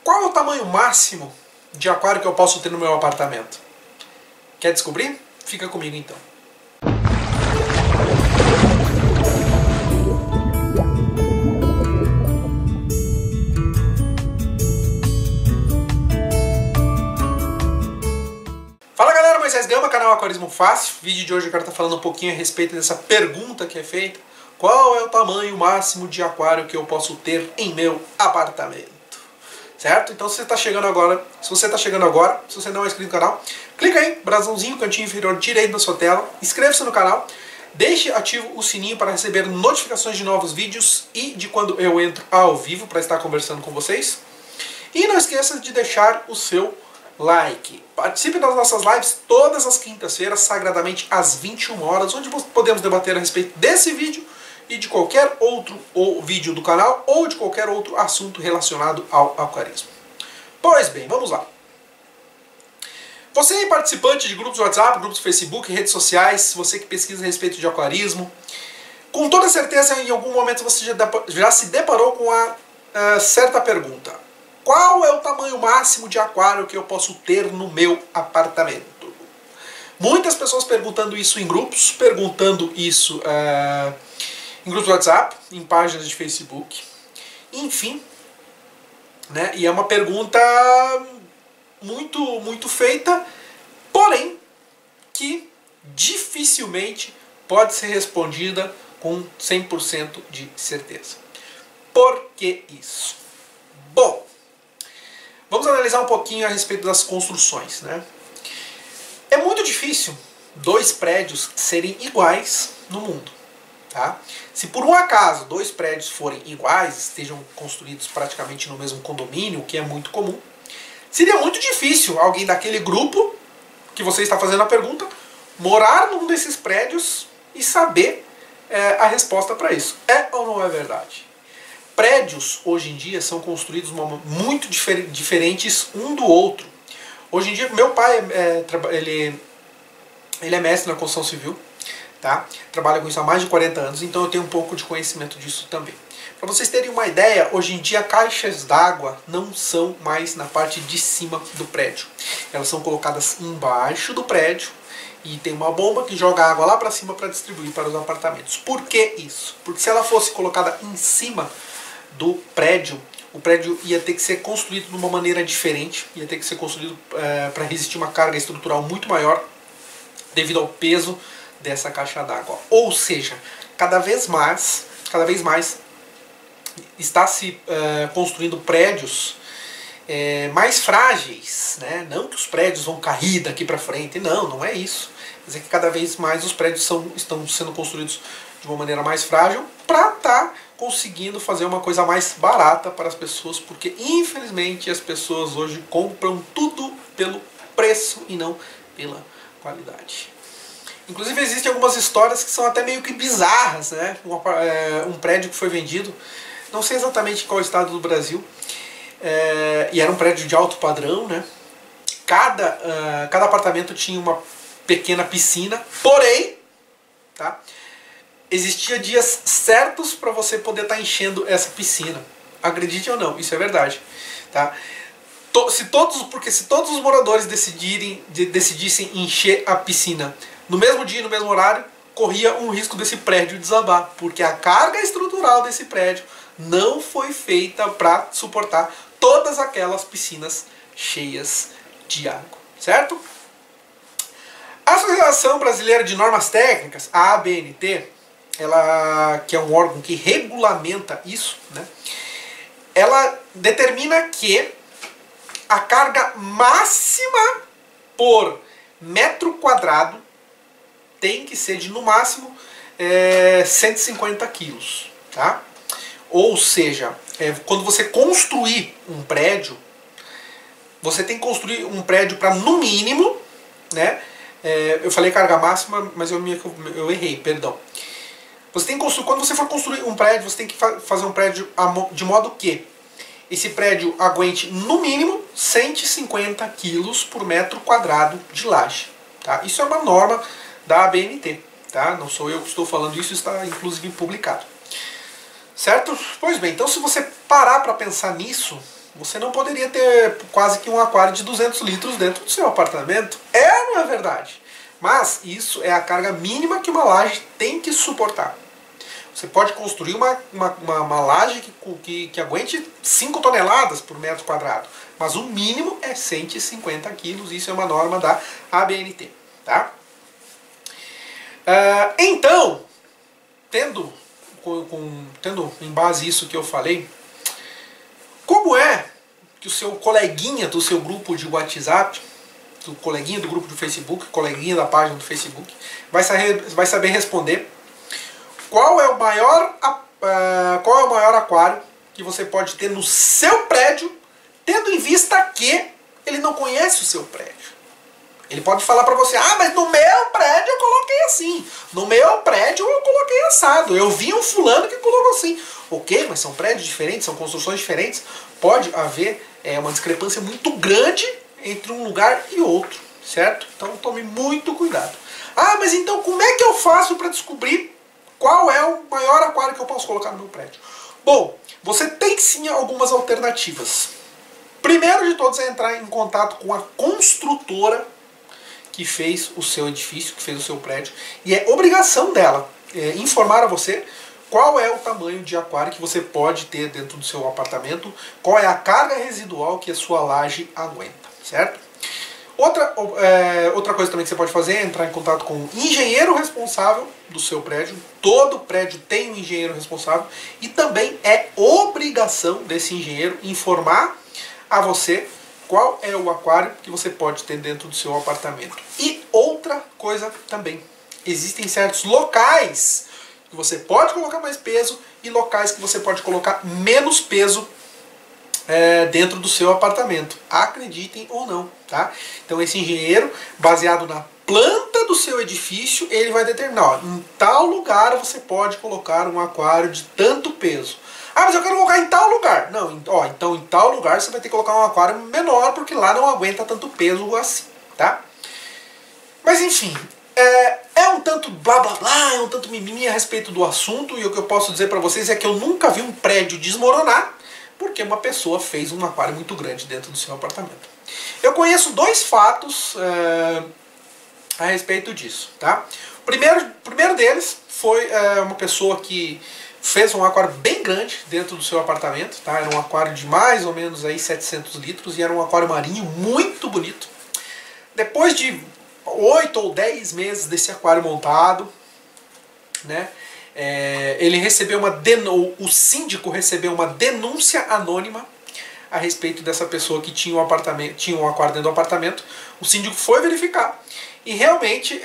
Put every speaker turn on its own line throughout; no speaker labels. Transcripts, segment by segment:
Qual é o tamanho máximo de aquário que eu posso ter no meu apartamento? Quer descobrir? Fica comigo então. Fala galera, Moisés Gama, canal Aquarismo Fácil. O vídeo de hoje eu quero estar falando um pouquinho a respeito dessa pergunta que é feita. Qual é o tamanho máximo de aquário que eu posso ter em meu apartamento? Certo? Então se você está chegando agora, se você não é inscrito no canal, clica aí, brasãozinho, cantinho inferior direito da sua tela, inscreva-se no canal, deixe ativo o sininho para receber notificações de novos vídeos e de quando eu entro ao vivo para estar conversando com vocês. E não esqueça de deixar o seu like. Participe das nossas lives todas as quintas-feiras, sagradamente às 21 horas, onde podemos debater a respeito desse vídeo e de qualquer outro vídeo do canal ou de qualquer outro assunto relacionado ao aquarismo. Pois bem, vamos lá. Você é participante de grupos de WhatsApp, grupos de Facebook, redes sociais, você que pesquisa a respeito de aquarismo, com toda certeza em algum momento você já se deparou com a certa pergunta. Qual é o tamanho máximo de aquário que eu posso ter no meu apartamento? Muitas pessoas perguntando isso em grupos, perguntando isso em grupos de WhatsApp, em páginas de Facebook, enfim, né? E é uma pergunta muito feita, porém que dificilmente pode ser respondida com 100% de certeza. Por que isso? Bom, vamos analisar um pouquinho a respeito das construções, né? É muito difícil dois prédios serem iguais no mundo. Tá? Se por um acaso dois prédios forem iguais, estejam construídos praticamente no mesmo condomínio, o que é muito comum, seria muito difícil alguém daquele grupo que você está fazendo a pergunta morar num desses prédios e saber a resposta para isso. É ou não é verdade? Prédios hoje em dia são construídos muito diferentes um do outro. Hoje em dia, meu pai ele é mestre na construção civil. Tá? Trabalho com isso há mais de 40 anos, então eu tenho um pouco de conhecimento disso também. Para vocês terem uma ideia, hoje em dia caixas d'água não são mais na parte de cima do prédio. Elas são colocadas embaixo do prédio e tem uma bomba que joga água lá para cima para distribuir para os apartamentos. Por que isso? Porque se ela fosse colocada em cima do prédio, o prédio ia ter que ser construído de uma maneira diferente, ia ter que ser construído para resistir uma carga estrutural muito maior devido ao peso dessa caixa d'água. Ou seja, cada vez mais está se construindo prédios mais frágeis, né? Não que os prédios vão cair daqui para frente, não é isso. Mas é que cada vez mais os prédios estão sendo construídos de uma maneira mais frágil para estar conseguindo fazer uma coisa mais barata para as pessoas, porque infelizmente as pessoas hoje compram tudo pelo preço e não pela qualidade. Inclusive existem algumas histórias que são até meio que bizarras, né? Um prédio que foi vendido, não sei exatamente qual estado do Brasil, e era um prédio de alto padrão, né? Cada apartamento tinha uma pequena piscina, porém, tá? Existia dias certos para você poder estar enchendo essa piscina. Acredite ou não, isso é verdade, tá? Porque se todos os moradores decidissem encher a piscina no mesmo dia, no mesmo horário, corria um risco desse prédio desabar, porque a carga estrutural desse prédio não foi feita para suportar todas aquelas piscinas cheias de água, certo? A Associação Brasileira de Normas Técnicas, a ABNT, que é um órgão que regulamenta isso, né? Ela determina que a carga máxima por metro quadrado tem que ser de, no máximo, 150 quilos. Tá? Ou seja, quando você construir um prédio, você tem que construir um prédio para, no mínimo, né? Eu falei carga máxima, mas eu errei, perdão. Você tem que construir, quando você for construir um prédio, você tem que fazer um prédio de modo que esse prédio aguente, no mínimo, 150 quilos por metro quadrado de laje. Tá? Isso é uma norma da ABNT, tá? Não sou eu que estou falando isso, está inclusive publicado. Certo? Pois bem, então se você parar para pensar nisso, você não poderia ter quase que um aquário de 200 litros dentro do seu apartamento. É, não é verdade? Mas isso é a carga mínima que uma laje tem que suportar. Você pode construir uma laje que aguente 5 toneladas por metro quadrado, mas o mínimo é 150 quilos, isso é uma norma da ABNT. Tá? Então, tendo em base isso que eu falei, como é que o seu coleguinha do seu grupo de WhatsApp, do coleguinha do grupo do Facebook, coleguinha da página do Facebook, vai saber responder qual é o maior aquário que você pode ter no seu prédio, tendo em vista que ele não conhece o seu prédio. Ele pode falar para você, mas no meu prédio eu coloquei assim, no meu prédio eu coloquei assado, eu vi um fulano que colocou assim. Ok, mas são prédios diferentes, são construções diferentes, pode haver uma discrepância muito grande entre um lugar e outro, certo? Então tome muito cuidado. Mas então como é que eu faço para descobrir qual é o maior aquário que eu posso colocar no meu prédio? Bom, você tem sim algumas alternativas. Primeiro de todos é entrar em contato com a construtora que fez o seu edifício, que fez o seu prédio, e é obrigação dela informar a você qual é o tamanho de aquário que você pode ter dentro do seu apartamento, qual é a carga residual que a sua laje aguenta, certo? Outra coisa também que você pode fazer é entrar em contato com o engenheiro responsável do seu prédio. Todo prédio tem um engenheiro responsável e também é obrigação desse engenheiro informar a você qual é o aquário que você pode ter dentro do seu apartamento. E outra coisa também, existem certos locais que você pode colocar mais peso e locais que você pode colocar menos peso dentro do seu apartamento. Acreditem ou não, tá? Então esse engenheiro, baseado na planta do seu edifício, ele vai determinar, em tal lugar você pode colocar um aquário de tanto peso. Mas eu quero colocar em tal lugar. Não, então em tal lugar você vai ter que colocar um aquário menor, porque lá não aguenta tanto peso assim, tá? Mas enfim, é um tanto blá blá blá, é um tanto mimimi a respeito do assunto, e o que eu posso dizer pra vocês é que eu nunca vi um prédio desmoronar porque uma pessoa fez um aquário muito grande dentro do seu apartamento. Eu conheço 2 fatos a respeito disso, tá? O primeiro deles foi uma pessoa que fez um aquário bem grande dentro do seu apartamento, tá? Era um aquário de mais ou menos aí 700 litros e era um aquário marinho muito bonito. Depois de 8 ou 10 meses desse aquário montado, né? Ele recebeu o síndico recebeu uma denúncia anônima a respeito dessa pessoa que tinha um aquário dentro do apartamento. O síndico foi verificar e realmente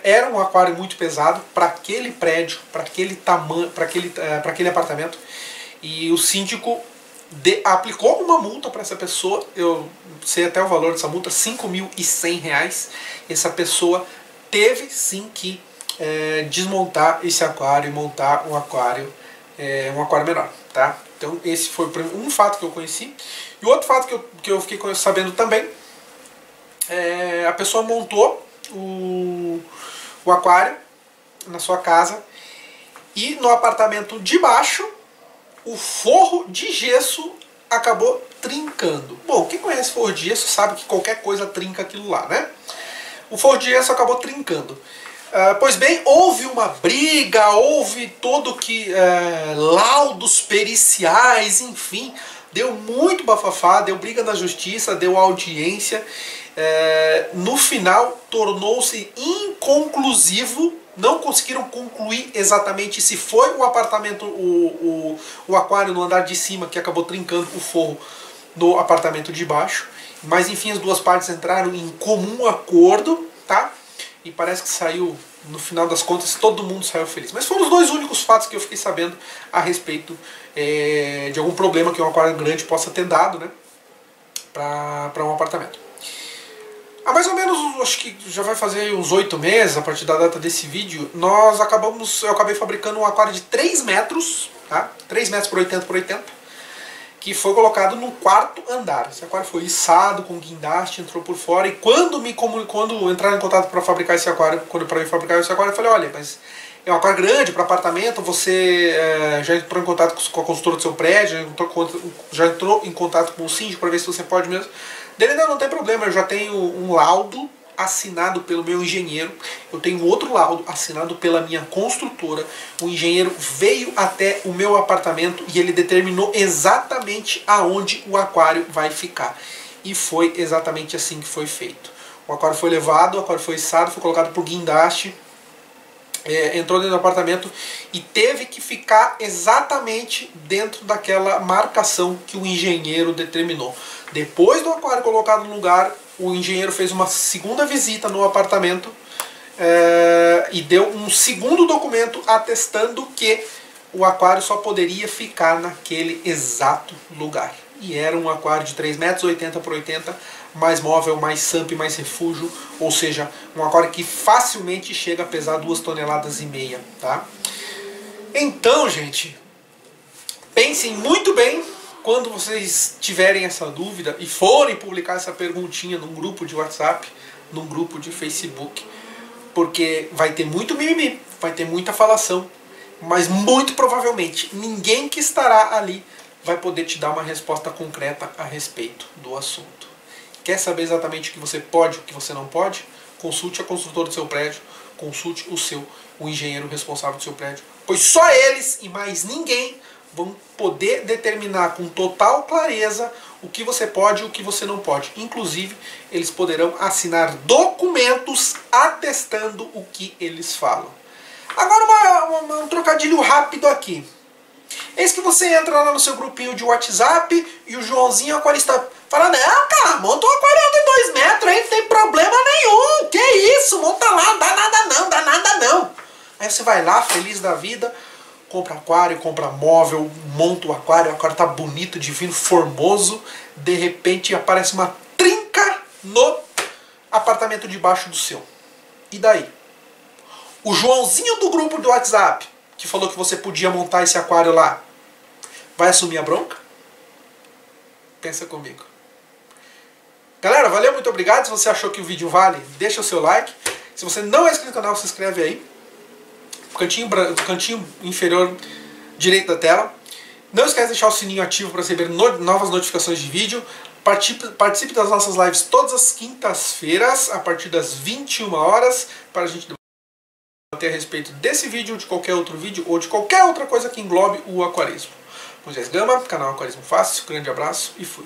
era um aquário muito pesado para aquele prédio, para aquele tamanho, para aquele apartamento. E o síndico aplicou uma multa para essa pessoa. Eu sei até o valor dessa multa, R$5.100. Essa pessoa teve sim que desmontar esse aquário e montar um aquário menor, tá? Então esse foi um fato que eu conheci. E outro fato que eu fiquei sabendo também, a pessoa montou o aquário na sua casa e no apartamento de baixo o forro de gesso acabou trincando. Bom, quem conhece forro de gesso sabe que qualquer coisa trinca aquilo lá, né? O forro de gesso acabou trincando. Pois bem, houve uma briga, houve laudos periciais, enfim, deu muito bafafá, deu briga na justiça, deu audiência. No final, tornou-se inconclusivo, não conseguiram concluir exatamente se foi o apartamento, o aquário no andar de cima que acabou trincando o forro do apartamento de baixo. Mas enfim, as duas partes entraram em comum acordo, tá? E parece que saiu, no final das contas, todo mundo saiu feliz. Mas foram os 2 únicos fatos que eu fiquei sabendo a respeito de algum problema que um aquário grande possa ter dado, né, para um apartamento. Há mais ou menos, acho que já vai fazer uns 8 meses, a partir da data desse vídeo, eu acabei fabricando um aquário de 3 metros, tá? 3 metros por 80 por 80, que foi colocado no 4º andar. Esse aquário foi içado com guindaste, entrou por fora, e quando entraram em contato para fabricar esse aquário, eu falei, olha, mas é um aquário grande para apartamento, você já entrou em contato com a consultora do seu prédio, já entrou em contato com o síndico para ver se você pode mesmo. Dele ainda não tem problema, eu já tenho um laudo assinado pelo meu engenheiro, eu tenho outro laudo assinado pela minha construtora. O engenheiro veio até o meu apartamento e ele determinou exatamente aonde o aquário vai ficar. E foi exatamente assim que foi feito. O aquário foi levado, o aquário foi içado, foi colocado por guindaste, entrou dentro do apartamento e teve que ficar exatamente dentro daquela marcação que o engenheiro determinou. Depois do aquário colocado no lugar, o engenheiro fez uma segunda visita no apartamento e deu um segundo documento atestando que o aquário só poderia ficar naquele exato lugar. E era um aquário de 3,80 metros por 80, mais móvel, mais SAMP, mais refúgio, ou seja, um aquário que facilmente chega a pesar 2,5 toneladas, tá? Então, gente, pensem muito bem quando vocês tiverem essa dúvida e forem publicar essa perguntinha num grupo de WhatsApp, num grupo de Facebook, porque vai ter muito mimimi, vai ter muita falação, mas muito provavelmente ninguém que estará ali vai poder te dar uma resposta concreta a respeito do assunto. Quer saber exatamente o que você pode e o que você não pode? Consulte a construtora do seu prédio, consulte o engenheiro responsável do seu prédio, pois só eles e mais ninguém vão poder determinar com total clareza o que você pode e o que você não pode. Inclusive, eles poderão assinar documentos atestando o que eles falam. Agora um trocadilho rápido aqui. Eis que você entra lá no seu grupinho de WhatsApp e o Joãozinho aquarista fala: não, cara, monta um aquário de 2 metros aí, não tem problema nenhum. Que isso, monta lá, não dá nada não, dá nada não. Aí você vai lá, feliz da vida, compra aquário, compra móvel, monta o aquário tá bonito, divino, formoso. De repente aparece uma trinca no apartamento debaixo do seu. E daí? O Joãozinho do grupo do WhatsApp, que falou que você podia montar esse aquário lá, vai assumir a bronca? Pensa comigo. Galera, valeu, muito obrigado. Se você achou que o vídeo vale, deixa o seu like. Se você não é inscrito no canal, se inscreve aí. Cantinho inferior direito da tela. Não esquece de deixar o sininho ativo para receber novas notificações de vídeo. Participe das nossas lives todas as quintas-feiras, a partir das 21 horas, para a gente debater a respeito desse vídeo, de qualquer outro vídeo, ou de qualquer outra coisa que englobe o aquarismo. Moisés Gama, canal Aquarismo Fácil. Grande abraço e fui.